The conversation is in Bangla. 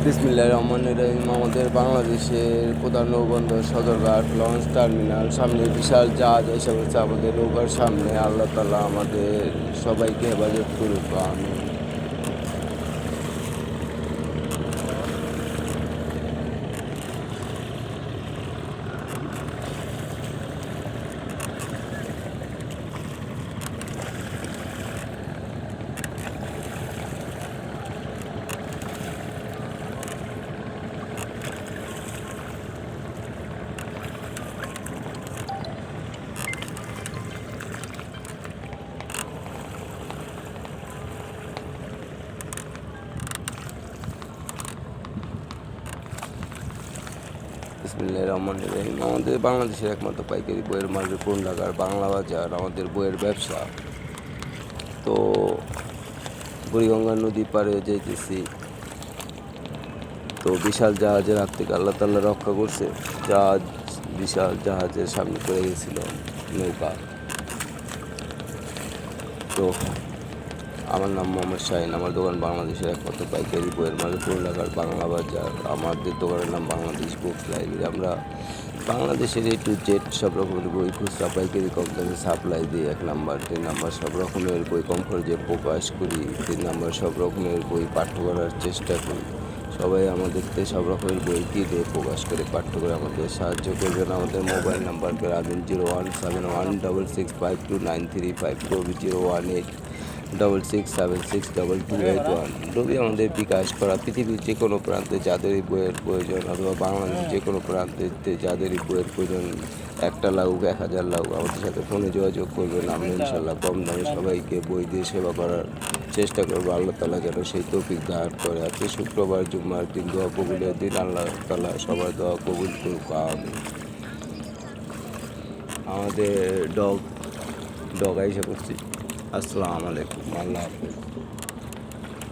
বিসমিল্লাহির রহমানির রহিম। আমাদের বাংলাদেশের প্রধান নৌবন্দর সদরঘাট লঞ্চ টার্মিনাল সামনে বিশাল জাহাজ এসে পড়ছে আমাদের নৌকার সামনে। আল্লাহ তাআলা আমাদের সবাইকে হেফাজত করুক, আমিন। বিসমিল্লাহির রহমানির রহিম। আমাদের বাংলাদেশের একমাত্র পাইকারি বইয়ের মার্কেট পুরান ঢাকার বাংলা বাজার আমাদের বইয়ের ব্যবসা। তো বুড়িগঙ্গা নদী পাড়ে যেতেছি, তো বিশাল জাহাজের হাত থেকে আল্লাহ তাআলা রক্ষা করছে। জাহাজ বিশাল জাহাজের সামনে পড়ে গেছিল নৌকা। তো আমার নাম মোহাম্মদ শাহিন। আমার দোকান বাংলাদেশের একমাত্র পাইকারি বইয়ের মার্কেট পুরান ঢাকার বাংলা বাজার। আমাদের দোকানের নাম বাংলাদেশ বুকস লাইব্রেরি। আমরা বাংলাদেশের A to Z সব রকমের বই খুচরা পাইকারি কম দামে সাপ্লাই দিই। 1 নাম্বার। 2 নাম্বার, সব রকমের বই কম খরচে প্রকাশ করি। 3 নাম্বার, সব রকমের বই পাঠ্য করার চেষ্টা করি। সবাই আমাদেরকে সব রকমের বই কিনে প্রকাশ করে পাঠ্য করে আমাদের সাহায্য করবেন। আমাদের মোবাইল নাম্বারকে রাখবেন 017166529352, 01866762281। রবি আমাদের বিকাশ করা পৃথিবীর যে কোনো প্রান্তে যাদেরই বইয়ের প্রয়োজন, অথবা বাংলাদেশের যে কোনো প্রান্তে যাদেরই বইয়ের প্রয়োজন, 1টা লাগুক 1000 লাগুক, আমাদের সাথে ফোনে যোগাযোগ করবেন। আমরা ইনশাল্লাহ কম দামে সবাইকে বই দিয়ে সেবা করার চেষ্টা করবো। আল্লাহ তাআলা যেন সেই তৌফিক দান করে। আজকে শুক্রবার, জুম্মার দিন, দোয়া কবুলের দিন। আল্লাহ তাআলা সবার দোয়া কবুল করুক, আমিন। আমাদের ডগ আইসা করছি। আসসালামু আলাইকুম, আল্লাহ হাফেজ।